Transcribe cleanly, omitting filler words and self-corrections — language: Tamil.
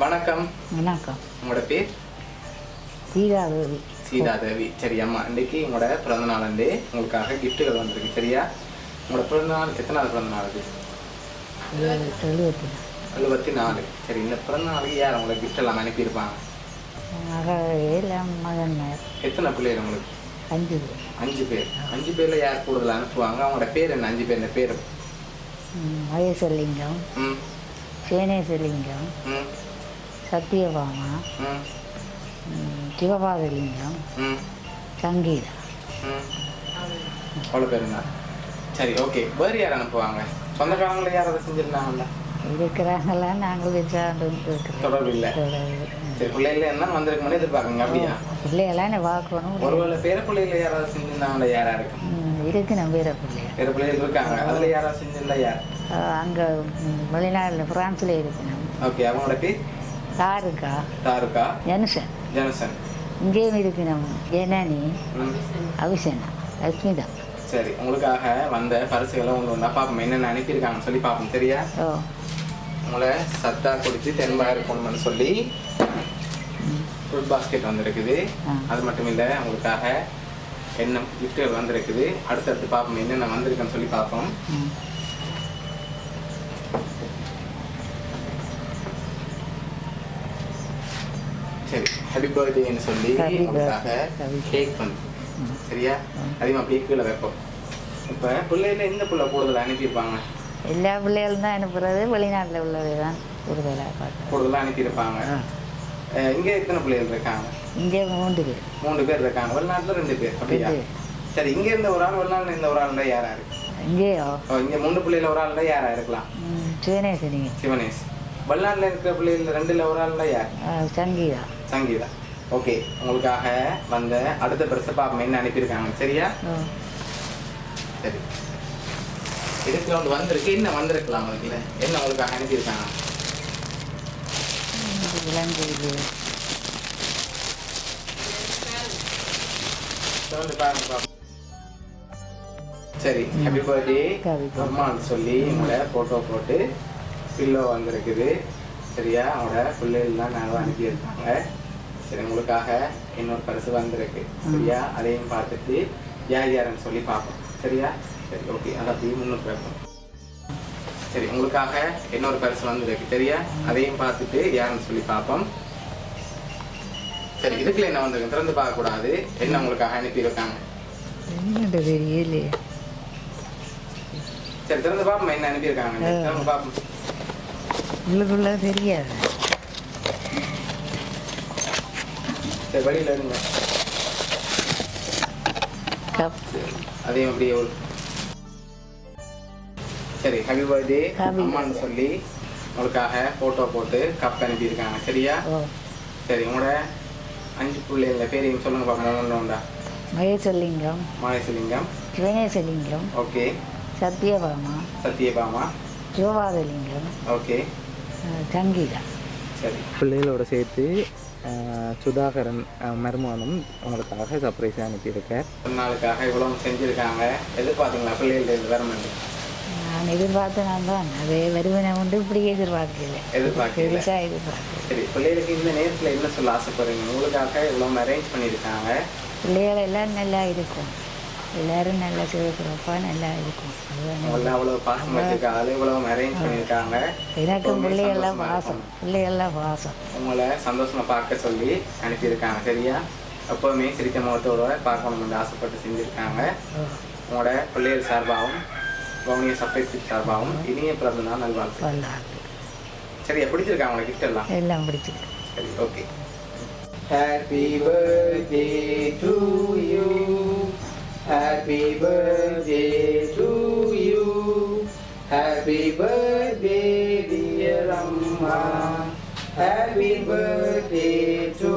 வணக்கம். வணக்கம். உங்களோட பேர்? சீதாதேவி. சீதாதேவி. சரி அம்மா, இன்றைக்கு உங்களோட பிறந்த நாள் அண்டு உங்களுக்காக கிஃப்ட்டுகள் வந்திருக்கு. சரியா? உங்களோட பிறந்த நாள் எத்தனாவது பிறந்த நாள் அது? 74. சரி, இந்த பிறந்த நாளுக்கு யார் உங்களுக்கு கிஃப்ட் எல்லாம் அனுப்பியிருப்பாங்க? மகன். எத்தனை பிள்ளைகள் உங்களுக்கு? 5 பேர். 5 பேர். 5 பேரில் யார் கூடுதல் அனுப்புவாங்க? அவங்களோட பேர் என்ன? 5 பேர் பேர்? மகேசலிங்கம், சேனேசலிங்கம், சத்யபாமா, சிவபாதலிங்கம், சங்கீதா. அவ்வளோ பேருங்க. சரி, ஓகே. வேறு யார் அனுப்புவாங்க? சொந்தக்காரங்களை யாராவது செஞ்சுருந்தாங்களா? இருக்கிறாங்களா? நாங்கள் தொடர்பு இல்லை. சரி, பிள்ளைகள என்ன வந்திருக்குமே எதிர்பார்க்குங்க. அப்படியா? பிள்ளைகளாம் என்ன பார்க்கணும். ஒருவேளை பேர பிள்ளைகளை யாராவது செஞ்சிருந்தாங்களா? யாரா இருக்கு? இருக்கு. நம்ம பேர பிள்ளைங்க பேர பிள்ளைகள் இருக்காங்க. அதில் யாராவது செஞ்சிருந்தா யார்? அங்கே வெளிநாட்டில் ஃப்ரான்ஸில் இருக்கணும். ஓகே. அவங்களோட பேர்? தாருக்கா, ஜெனசன். இங்கேயும் இருக்கணும். ஜெனனி, அவிசனா, லட்சுமிதா. சரி, உங்களுக்காக வந்த பரிசுகளை ஒன்று ஒன்றா பார்ப்போம், என்னென்ன அனுப்பியிருக்காங்கன்னு சொல்லி பார்ப்போம். சரியா? உங்களை சத்தா குடிச்சு தென்பாக இருக்கணும்னு சொல்லி ஃப்ரூட் பாஸ்கெட் வந்துருக்குது. அது மட்டும் இல்லை, உங்களுக்காக என்ன கிஃப்ட்டுகள் வந்திருக்குது. அடுத்தடுத்து பார்ப்போம் என்னென்ன வந்திருக்குன்னு சொல்லி பார்ப்போம். சரி, ஹாப்பி பர்த்டேன்னு சொல்லி உங்களுக்காக கேக் வந்து. சரியா? அதையும் அப்படியே கீழே வைப்போம். இப்போ பிள்ளையில எந்த பிள்ளை கூடுதலாக அனுப்பியிருப்பாங்க? எல்லா பிள்ளைகளும் தான் அனுப்புறது. வெளிநாட்டில் உள்ளவை தான் கூடுதலாக அனுப்பியிருப்பாங்க. இங்கே எத்தனை பிள்ளைகள் இருக்காங்க? இங்கே 3 பேர். 3 பேர் இருக்காங்க. வெளிநாட்டில் 2 பேர். அப்படியா? சரி, இங்கே இருந்த ஒரு ஆள், வெளிநாட்டில் இருந்த ஒரு ஆள் யாரா இருக்கு? இங்கேயோ இங்கே 3 பிள்ளைல ஒரு ஆள் யாரா இருக்கலாம்? சிவனேஷ். வெளிநாட்டில் இருக்கிற பிள்ளைகள் 2ல் ஒரு ஆள் யார்? சங்கீதா. ஓகே. உங்களுக்காக வந்த அடுத்த பரிசை பார்ப்போம் என்ன அனுப்பியிருக்காங்க. சரியா? சரி, இதுக்கு ஒன்று வந்திருக்கு. என்ன வந்திருக்கலாம்? அதுக்குல என்ன உங்களுக்காக அனுப்பியிருக்காங்க? சரி, ஹாப்பி பர்த்டே அம்மான்னு சொல்லி உங்களோட ஃபோட்டோ போட்டு பில்லோ வந்திருக்குது. சரியா? அவங்களோட பிள்ளைகள்லாம் நாங்கள் அனுப்பியிருக்காங்க. சரி, உங்களுக்காக இன்னொரு பரிசு வந்திருக்கு. சரியா? அதையும் பார்த்துட்டு யாருன்னு சொல்லி பார்ப்போம். சரியா? சரி, ஓகே. அதை அப்படியே முன்னுக்கு வைப்போம். சரி, உங்களுக்காக இன்னொரு பரிசு வந்திருக்கு. சரியா? அதையும் பார்த்துட்டு யாருன்னு சொல்லி பார்ப்போம். சரி, இதுக்குள்ள என்ன வந்திருக்கு? திறந்து பார்க்கக்கூடாது. என்ன உங்களுக்காக அனுப்பியிருக்காங்க? சரி, திறந்து பார்ப்போம் என்ன அனுப்பியிருக்காங்க. திறந்து பார்ப்போம். தெரியாது. சரி, வழியில் இருங்க. அதையும் அப்படியே. சரி, ஹாப்பி பர்த்டே அம்மான்னு சொல்லி உங்களுக்காக ஃபோட்டோ போட்டு கப் அனுப்பியிருக்காங்க. சரியா? சரி, உங்களோட 5 பிள்ளைங்கள பேரையும் சொல்லுங்க பார்ப்போம். ஒன்று உண்டா? மகேசலிங்கம், சிவனேசலிங்கம், ஓகே, சத்யபாமா, சிவபாதலிங்கம், ஓகே, சங்கீதா. சரி, பிள்ளைகளோட சேர்த்து சுதாகரன் மருமானும் உங்களுக்காக சர்ப்ரைஸாக அனுப்பியிருக்கேன். ஒரு நாளுக்காக இவ்வளோ செஞ்சுருக்காங்க. எதிர்பார்த்தீங்களா பிள்ளைகள் வரணும்? நான் எதிர்பார்த்தேன் தான். அது வருவனை உண்டு. இப்படி எதிர்பார்க்கல. சரி, பிள்ளைகளுக்கு இந்த நேரத்தில் என்ன சொல்ல ஆசைப்படுறீங்க? உங்களுக்காக இவ்வளோ அரேஞ்ச் பண்ணியிருக்காங்க. பிள்ளைகள் எல்லாம் நல்லா இருக்கும். எல்லாரும் நல்லா சிறப்பாக நல்லா இருக்கும். அவ்வளோ பாசம் வச்சிருக்காங்க. இவ்வளோ அரேஞ்ச் பண்ணியிருக்காங்க. எனக்கும் பிள்ளைகள்லாம் பாசம். உங்களை சந்தோஷமா பார்க்க சொல்லி அனுப்பியிருக்காங்க. சரியா? எப்போவுமே சிரிக்க முகத்தோட பார்க்கணும்னு ஆசைப்பட்டு செஞ்சுருக்காங்க. உங்களோட பிள்ளைகள் சார்பாகவும் கவுனிய சர்ப்ரைஸ் சார்பாகவும் இனிய பிறந்த நாள் நல்வாழ்த்து. சரியா? பிடிச்சிருக்காங்க உங்களை கிஃப்ட் எல்லாம் பிடிச்சிருக்கு. சரி, okay. Happy birthday to you. Happy birthday to you. Happy birthday dear Amma. Happy birthday to